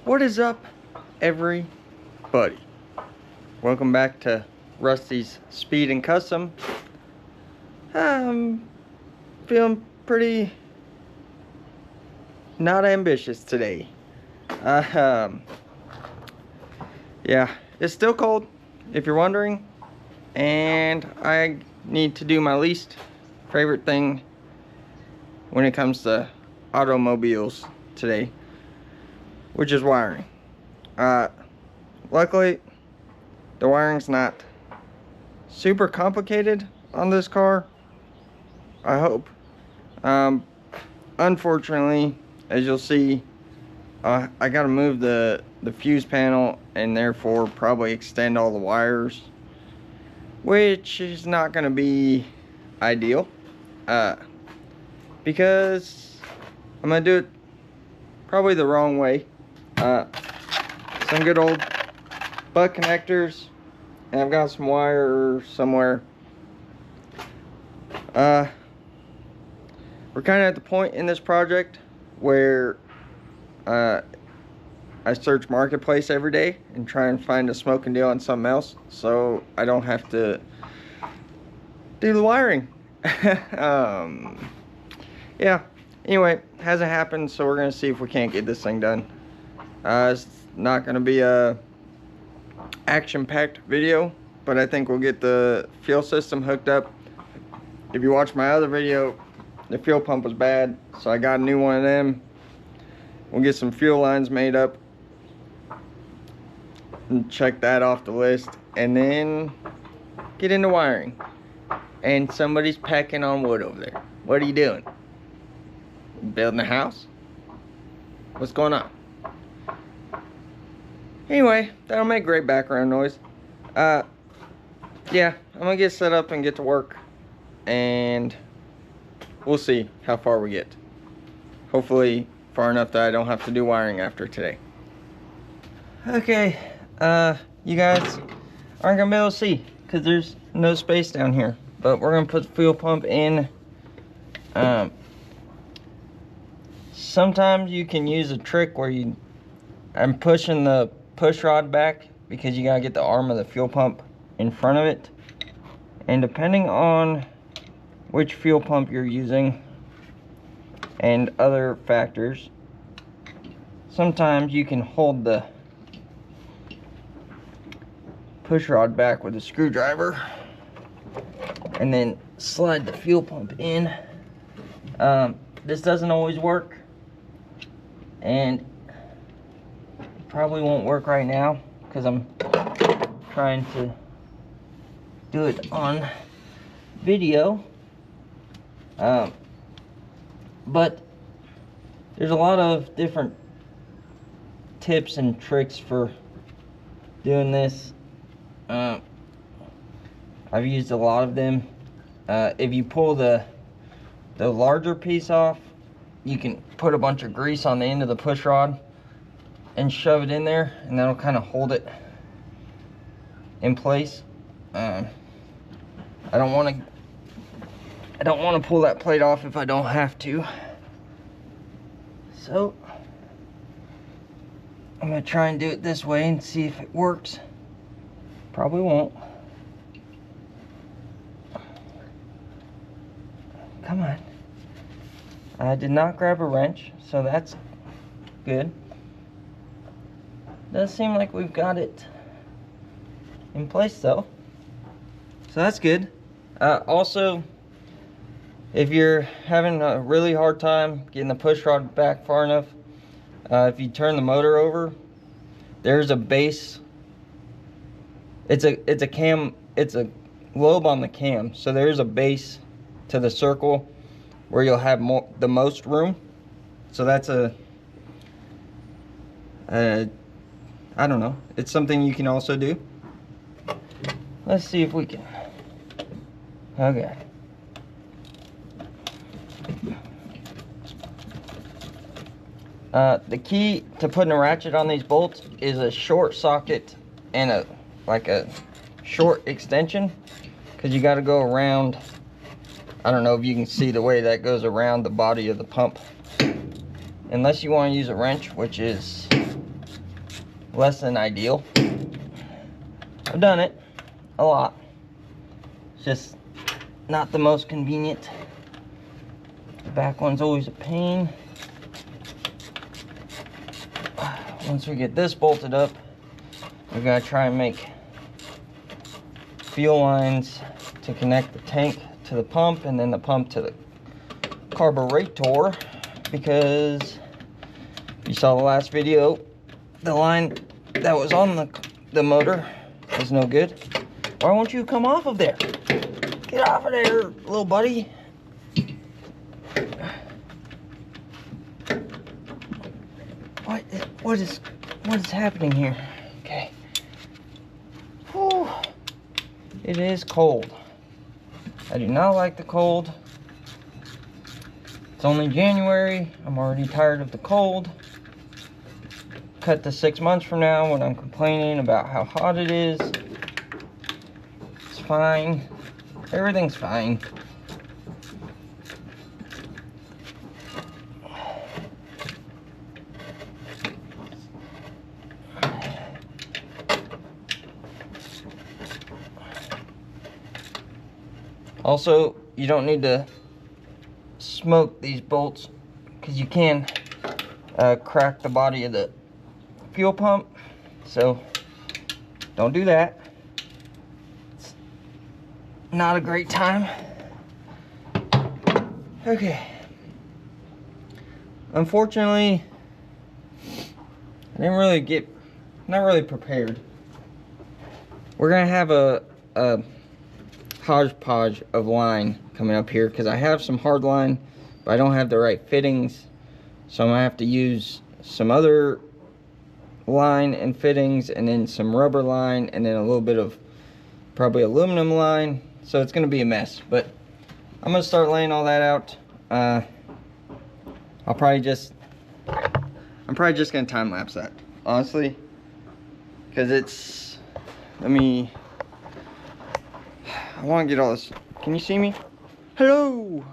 What is up, everybody? Welcome back to Rusty's Speed and Custom. I'm feeling pretty not ambitious today. Yeah, it's still cold, if you're wondering, and I need to do my least favorite thing when it comes to automobiles today, which is wiring. Luckily, the wiring's not super complicated on this car, I hope. Unfortunately, as you'll see, I gotta move the fuse panel and therefore probably extend all the wires, which is not gonna be ideal, because I'm gonna do it probably the wrong way. Some good old butt connectors, and I've got some wire somewhere. We're kind of at the point in this project where I search Marketplace every day and try and find a smoking deal on something else, so I don't have to do the wiring. Yeah, anyway, hasn't happened, so we're gonna see if we can't get this thing done. It's not gonna be a action-packed video, but I think we'll get the fuel system hooked up. If you watch my other video, the fuel pump was bad, so I got a new one of them. We'll get some fuel lines made up and check that off the list, and then get into wiring. And somebody's pecking on wood over there. What are you doing? Building a house? What's going on? Anyway, that'll make great background noise. Yeah, I'm gonna get set up and get to work, and we'll see how far we get. Hopefully far enough that I don't have to do wiring after today. Okay, you guys aren't gonna be able to see because there's no space down here, but we're gonna put the fuel pump in. Sometimes you can use a trick where I'm pushing the push rod back because you gotta get the arm of the fuel pump in front of it, and depending on which fuel pump you're using and other factors, sometimes you can hold the push rod back with a screwdriver and then slide the fuel pump in. This doesn't always work, and probably won't work right now because I'm trying to do it on video. But there's a lot of different tips and tricks for doing this. I've used a lot of them. If you pull the larger piece off, you can put a bunch of grease on the end of the push rod and shove it in there, and that'll kind of hold it in place. I don't want to pull that plate off if I don't have to. So I'm gonna try and do it this way and see if it works. Probably won't. Come on. I did not grab a wrench, so that's good. Does seem like we've got it in place though, so that's good. Also, if you're having a really hard time getting the push rod back far enough, if you turn the motor over, there's a base. It's a lobe on the cam, so there's a base to the circle where you'll have the most room. So that's I don't know, it's something you can also do. Let's see if we can. Okay. The key to putting a ratchet on these bolts is a short socket and a short extension, because you got to go around. I don't know if you can see the way that goes around the body of the pump, unless you want to use a wrench, which is less than ideal. I've done it a lot. It's just not the most convenient. The back one's always a pain. Once we get this bolted up, we gotta try and make fuel lines to connect the tank to the pump and then the pump to the carburetor, because you saw the last video, the line that was on the motor is no good. Why won't you come off of there? Get off of there, little buddy. What is happening here? Okay. Whew. It is cold. I do not like the cold. It's only January. I'm already tired of the cold. Cut to 6 months from now when I'm complaining about how hot it is. It's fine. Everything's fine. Also, you don't need to smoke these bolts because you can crack the body of the fuel pump, so don't do that. It's not a great time. Okay. Unfortunately, I didn't really not really prepared. We're gonna have a hodgepodge of line coming up here because I have some hard line, but I don't have the right fittings, so I'm gonna have to use some other line and fittings, and then some rubber line, and then a little bit of probably aluminum line. So it's gonna be a mess, but I'm gonna start laying all that out. I'm probably just gonna time lapse that, honestly, because it's, I want to get all this. Can you see me? Hello.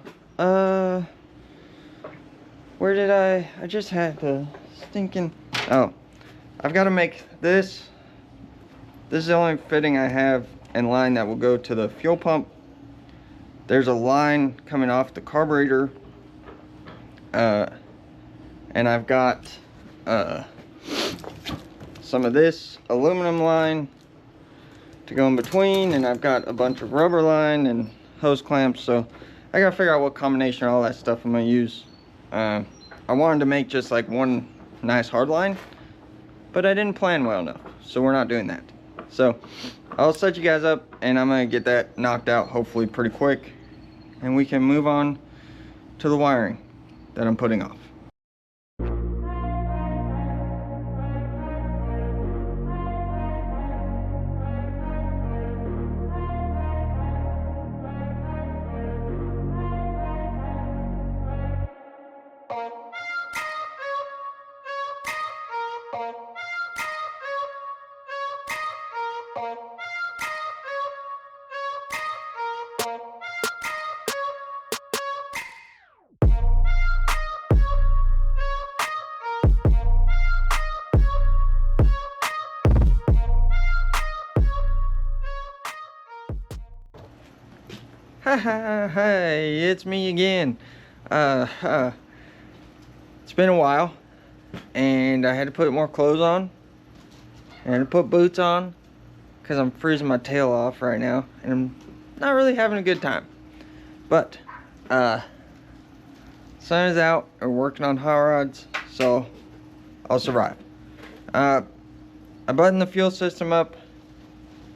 Where did I just had the stinking, oh, I've got to make this is the only fitting I have in line that will go to the fuel pump. There's a line coming off the carburetor, and I've got some of this aluminum line to go in between, and I've got a bunch of rubber line and hose clamps, so I gotta figure out what combination of all that stuff I'm gonna use. I wanted to make just like one nice hard line, but I didn't plan well enough, so we're not doing that. So I'll set you guys up, and I'm gonna get that knocked out hopefully pretty quick, and we can move on to the wiring that I'm putting off. Hey, it's me again. It's been a while, and I had to put more clothes on, and I had to put boots on, because I'm freezing my tail off right now, and I'm not really having a good time. But, sun is out, we're working on hot rods, so I'll survive. I buttoned the fuel system up.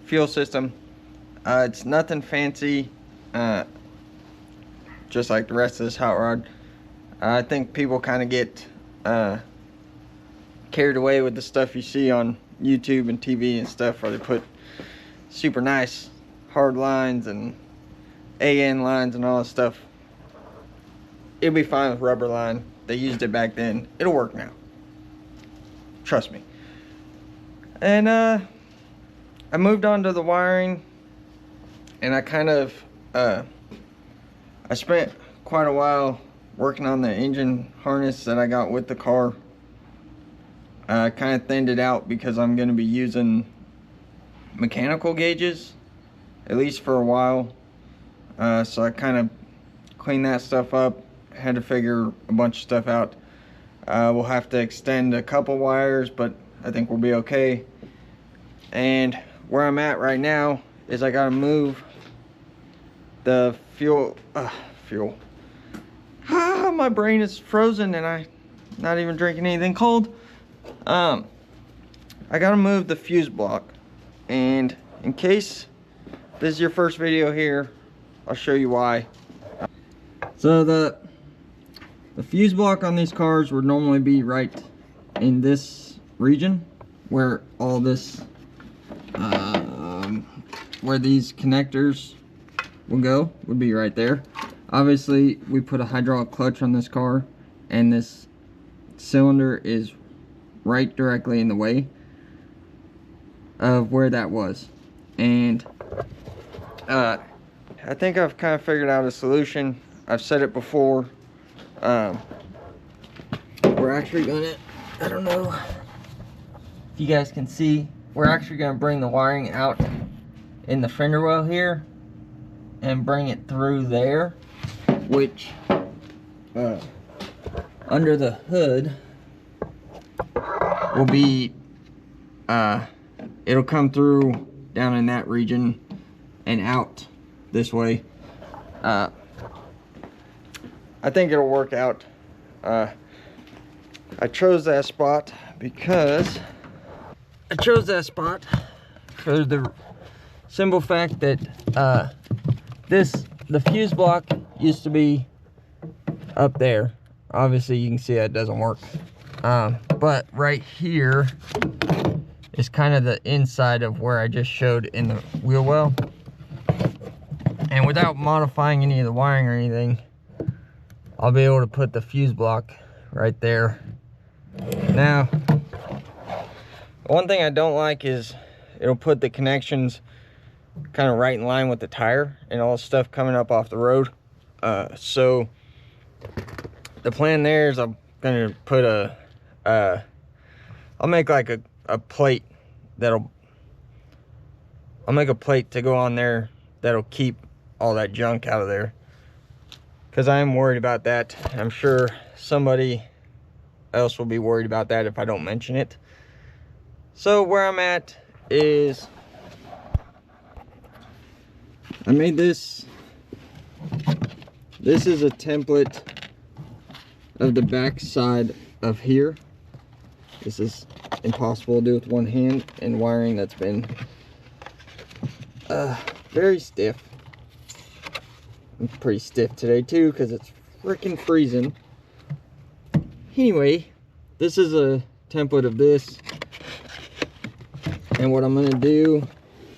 It's nothing fancy. Just like the rest of this hot rod. I think people kind of get carried away with the stuff you see on YouTube and TV and stuff, where they put super nice hard lines and AN lines and all that stuff. It'll be fine with rubber line. They used it back then. It'll work now. Trust me. And I moved on to the wiring, and I kind of I spent quite a while working on the engine harness that I got with the car. kind of thinned it out because I'm going to be using mechanical gauges, at least for a while. So I kind of cleaned that stuff up, had to figure a bunch of stuff out. We'll have to extend a couple wires, but I think we'll be okay. And where I'm at right now is I gotta move the fuel. My brain is frozen and I'm not even drinking anything cold. I gotta move the fuse block, and in case this is your first video here, I'll show you why. So the fuse block on these cars would normally be right in this region where all this where these connectors will go, would be right there. Obviously we put a hydraulic clutch on this car and this cylinder is right directly in the way of where that was. And I think I've kind of figured out a solution. I've said it before. We're actually gonna, I don't know if you guys can see, we're actually gonna bring the wiring out in the fender well here and bring it through there, which under the hood will be it'll come through down in that region and out this way. I think it'll work out. I chose that spot because for the simple fact that the fuse block used to be up there. Obviously you can see that doesn't work. But right here is kind of the inside of where I just showed in the wheel well. And without modifying any of the wiring or anything, I'll be able to put the fuse block right there. Now, one thing I don't like is it'll put the connections kind of right in line with the tire and all the stuff coming up off the road. So the plan there is I'm gonna put I'll make like a plate I'll make a plate to go on there that'll keep all that junk out of there, because I am worried about that. I'm sure somebody else will be worried about that if I don't mention it. So where I'm at is I made this. This is a template of the back side of here. This is impossible to do with one hand, and wiring that's been very stiff. I'm pretty stiff today too because it's freaking freezing. Anyway, this is a template of this, and what I'm gonna do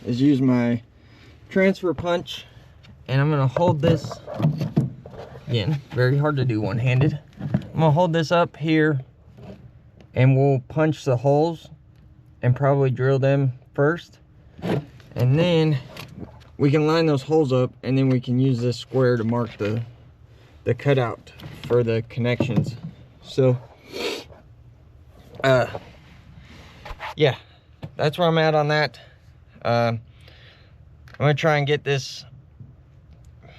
is use my transfer punch, and I'm gonna hold this, again, very hard to do one-handed. I'm gonna hold this up here and we'll punch the holes and probably drill them first, and then we can line those holes up, and then we can use this square to mark the cutout for the connections. So yeah, that's where I'm at on that. I'm gonna try and get this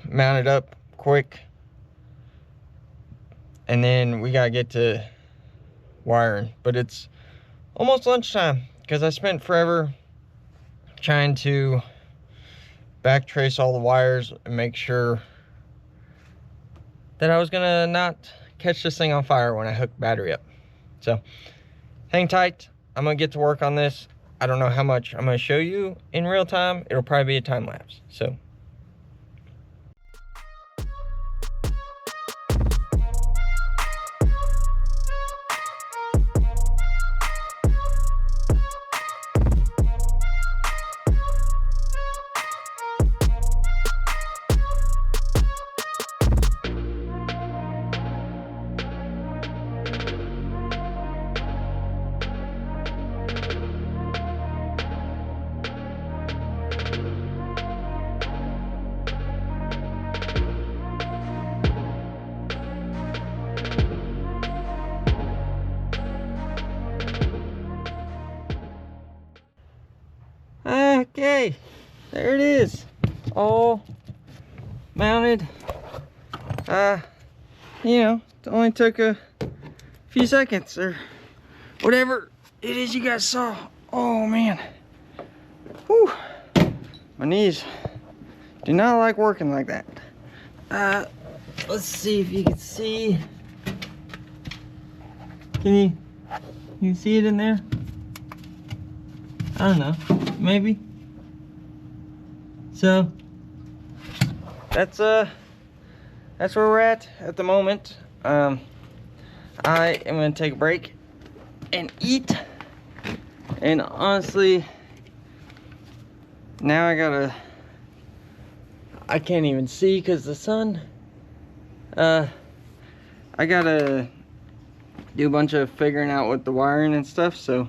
mounted up quick, and then we gotta get to wiring. But it's almost lunchtime because I spent forever trying to backtrace all the wires and make sure that I was gonna not catch this thing on fire when I hook battery up. So hang tight, I'm gonna get to work on this. I don't know how much I'm gonna show you in real time. It'll probably be a time lapse. So Okay, there it is, all mounted. You know, it only took a few seconds or whatever it is you guys saw. Oh man, whew. My knees do not like working like that. Let's see if you can see. Can you see it in there? I don't know, maybe. So that's where we're at the moment. I am gonna take a break and eat. And honestly, now I can't even see because the sun. I gotta do a bunch of figuring out with the wiring and stuff. So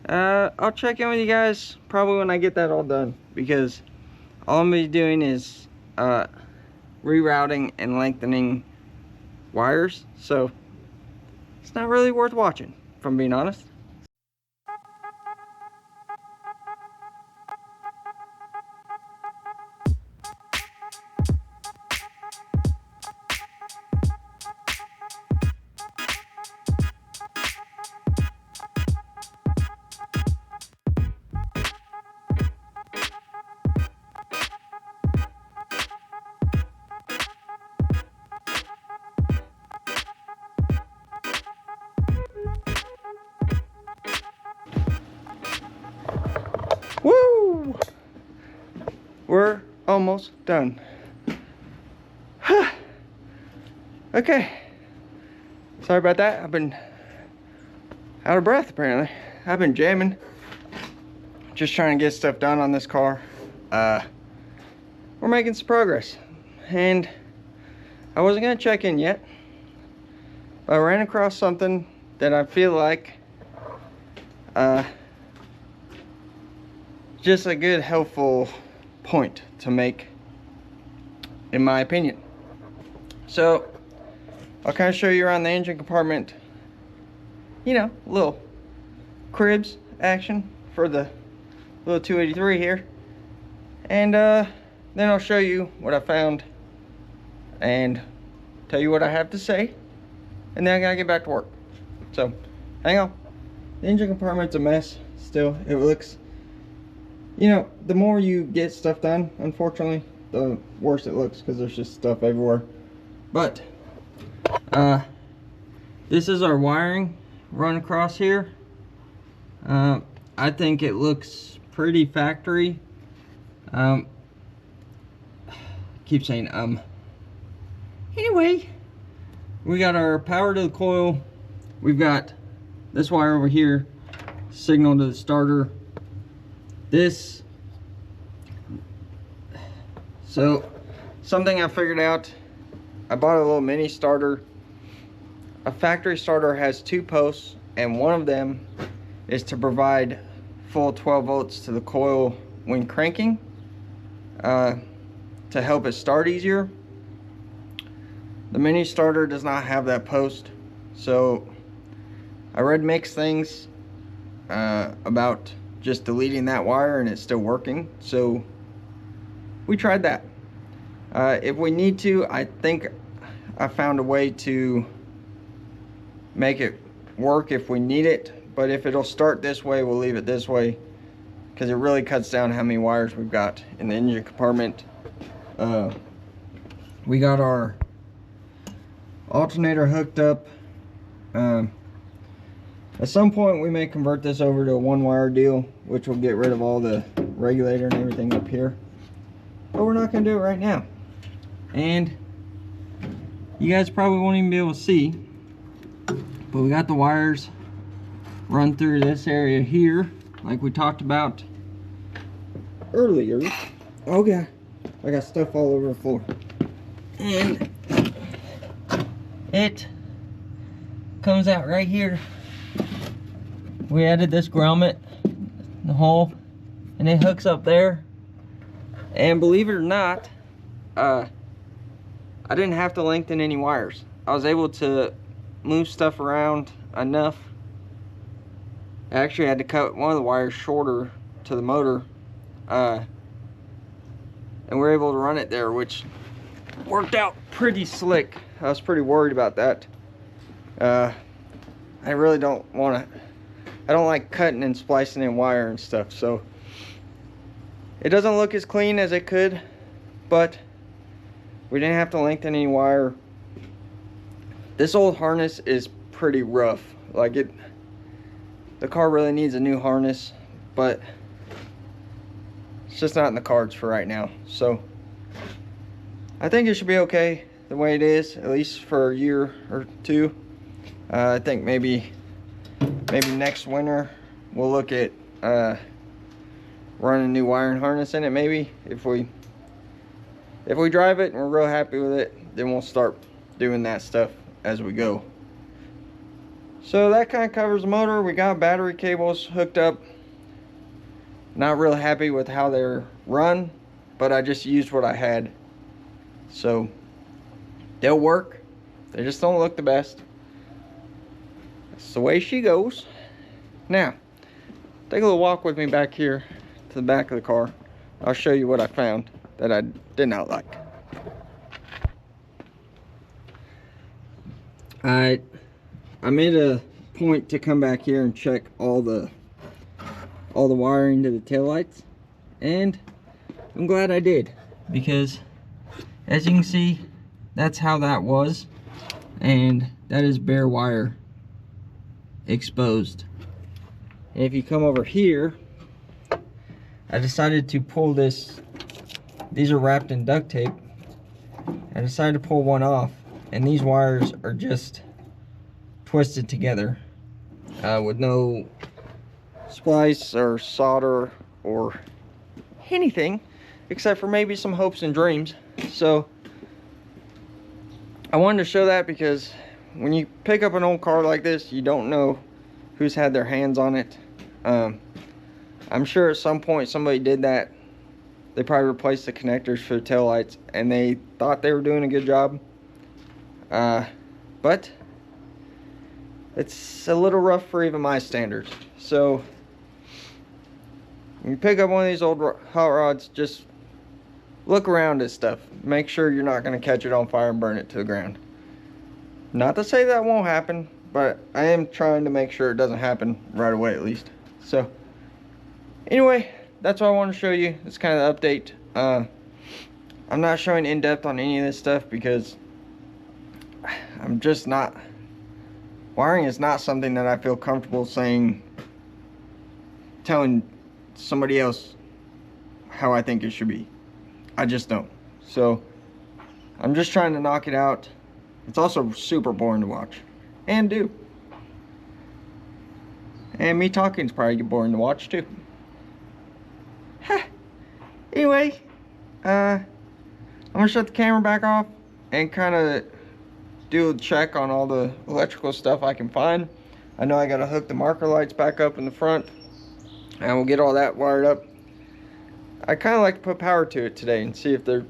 I'll check in with you guys probably when I get that all done, because all I'm gonna be doing is rerouting and lengthening wires. So it's not really worth watching, if I'm being honest. Woo! We're almost done. Okay. Sorry about that. I've been out of breath apparently. I've been jamming. Just trying to get stuff done on this car. We're making some progress. And I wasn't gonna check in yet, but I ran across something that I feel like just a good helpful point to make, in my opinion. So I'll kind of show you around the engine compartment, you know, little cribs action for the little 283 here, and then I'll show you what I found and tell you what I have to say, and then I gotta get back to work. So hang on. The engine compartment's a mess still. It looks, you know, the more you get stuff done, unfortunately, the worse it looks, because there's just stuff everywhere. But this is our wiring run across here. I think it looks pretty factory. Keep saying anyway, we got our power to the coil. We've got this wire over here, signal to the starter. This, so something I figured out, I bought a little mini starter. A factory starter has 2 posts, and one of them is to provide full 12 volts to the coil when cranking, to help it start easier. The mini starter does not have that post, so I read mixed things about just deleting that wire and it's still working, so we tried that. If we need to, I think I found a way to make it work if we need it, but if it'll start this way, we'll leave it this way, because it really cuts down how many wires we've got in the engine compartment. We got our alternator hooked up. At some point we may convert this over to a 1-wire deal, which will get rid of all the regulator and everything up here, but we're not going to do it right now. And you guys probably won't even be able to see, but we got the wires run through this area here like we talked about earlier. Oh yeah, I got stuff all over the floor. And it comes out right here. We added this grommet in the hole, and it hooks up there. And believe it or not, I didn't have to lengthen any wires. I was able to move stuff around enough. I actually had to cut one of the wires shorter to the motor, and we're able to run it there, which worked out pretty slick. I was pretty worried about that. I really don't want to, I don't like cutting and splicing in wire and stuff, so it doesn't look as clean as it could, but we didn't have to lengthen any wire. This old harness is pretty rough. Like, the car really needs a new harness, but it's just not in the cards for right now. So I think it should be okay the way it is, at least for a year or two. I think maybe next winter we'll look at running a new wiring harness in it. Maybe if we drive it and we're real happy with it, then we'll start doing that stuff as we go. So that kind of covers the motor. We got battery cables hooked up. Not real happy with how they're run, but I just used what I had, so they'll work. They just don't look the best. That's the way she goes. Now take a little walk with me back here to the back of the car. I'll show you what I found that I did not like. I made a point to come back here and check all the wiring to the taillights, and I'm glad I did, because as you can see, that's how that was, and that is bare wire exposed. And if you come over here, I decided to pull this. These are wrapped in duct tape. I decided to pull one off, and these wires are just twisted together with no splice or solder or anything, except for maybe some hopes and dreams. So I wanted to show that, because when you pick up an old car like this, you don't know who's had their hands on it. I'm sure at some point somebody did that. They probably replaced the connectors for the taillights and they thought they were doing a good job, but it's a little rough for even my standards. So when you pick up one of these old hot rods, just look around at stuff. Make sure you're not going to catch it on fire and burn it to the ground. Not to say that won't happen, but I am trying to make sure it doesn't happen right away, at least. So anyway, that's what I want to show you. It's kind of the update. I'm not showing in depth on any of this stuff because I'm just not, wiring is not something that I feel comfortable telling somebody else how I think it should be. I just don't. So I'm just trying to knock it out. It's also super boring to watch and do. And me talking is probably boring to watch too. Anyway, I'm gonna shut the camera back off and kind of do a check on all the electrical stuff I can find. I know I gotta hook the marker lights back up in the front, and we'll get all that wired up. I kind of like to put power to it today and see if they're,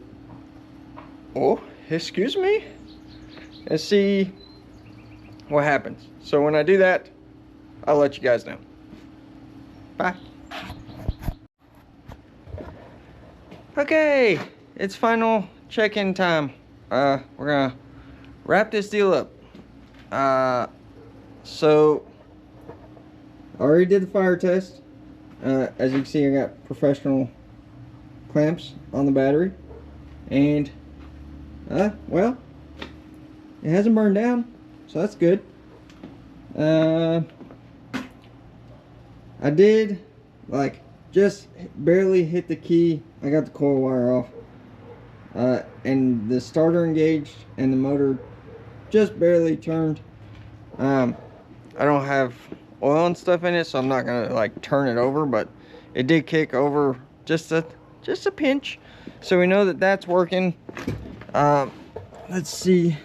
oh, excuse me, and see what happens. So when I do that, I'll let you guys know. Bye. Okay, it's final check-in time. We're gonna wrap this deal up. So I already did the fire test. As you can see, I got professional clamps on the battery, and well, it hasn't burned down, so that's good. I did like just barely hit the key. I got the coil wire off, and the starter engaged and the motor just barely turned. I don't have oil and stuff in it, so I'm not gonna like turn it over, but it did kick over just a pinch, so we know that that's working. Let's see,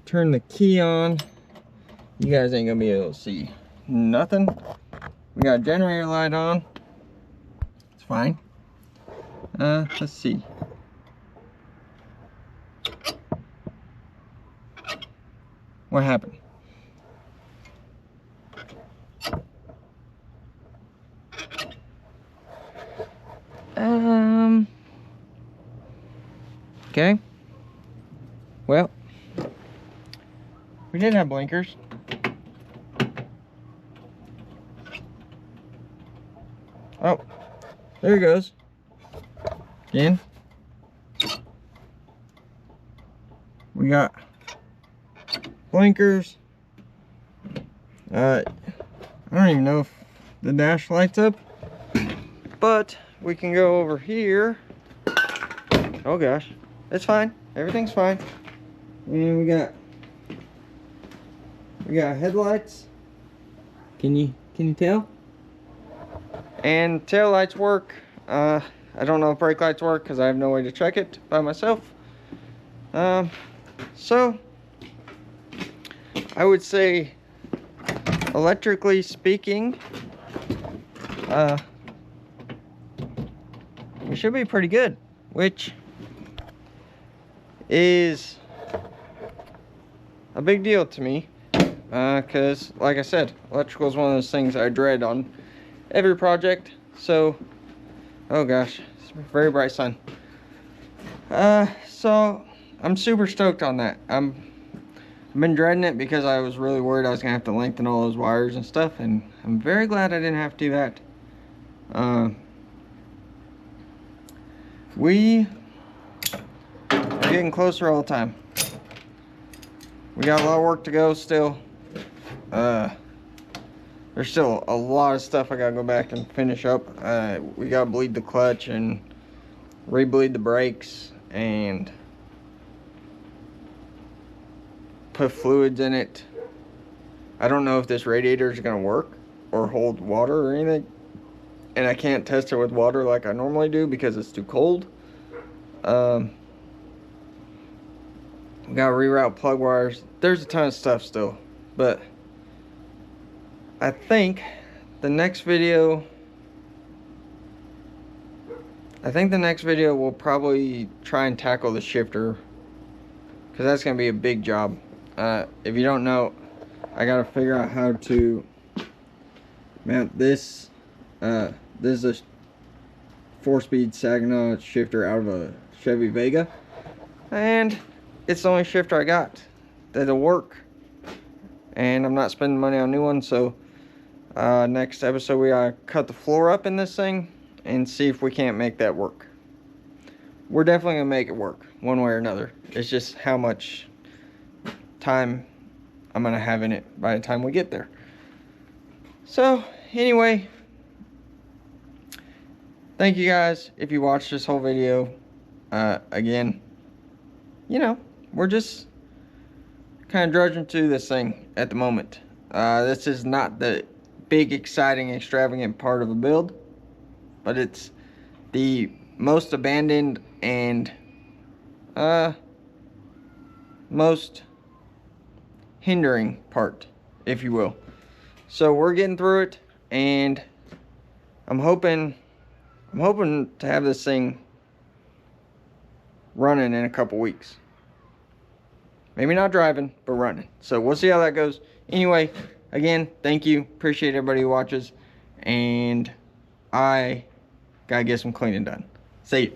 turn the key on. You guys ain't gonna be able to see nothing. We got a generator light on. It's fine. Let's see. What happened? Okay. Well, we did have blinkers. Oh, there he goes. Again. We got blinkers. I don't even know if the dash lights up, but we can go over here. Oh gosh, it's fine. Everything's fine. And we got headlights. Can you tell? And tail lights work. I don't know if brake lights work because I have no way to check it by myself. So I would say, electrically speaking, we should be pretty good, which is a big deal to me, because like I said, electrical is one of those things I dread on every project. So, oh gosh, it's a very bright sun. So I'm super stoked on that. I've been dreading it because I was really worried I was gonna have to lengthen all those wires and stuff, and I'm very glad I didn't have to do that. We are getting closer all the time. We got a lot of work to go still. There's still a lot of stuff I gotta go back and finish up. We gotta bleed the clutch and re-bleed the brakes and put fluids in it. I don't know if this radiator is gonna work or hold water or anything, and I can't test it with water like I normally do because it's too cold. We gotta reroute plug wires. There's a ton of stuff still, but I think the next video will probably try and tackle the shifter, because that's gonna be a big job. If you don't know, I gotta figure out how to mount this. This is a 4-speed Saginaw shifter out of a Chevy Vega, and it's the only shifter I got that'll work, and I'm not spending money on new ones. So next episode we gotta cut the floor up in this thing and see if we can't make that work. We're definitely gonna make it work one way or another. It's just how much time I'm gonna have in it by the time we get there. So anyway, thank you guys if you watched this whole video. Again, you know, we're just kind of drudging through this thing at the moment. This is not the big, exciting, extravagant part of a build, but it's the most abandoned and most hindering part, if you will. So we're getting through it, and I'm hoping to have this thing running in a couple weeks. Maybe not driving, but running. So we'll see how that goes. Anyway, again, thank you. Appreciate everybody who watches. And I gotta get some cleaning done. See you.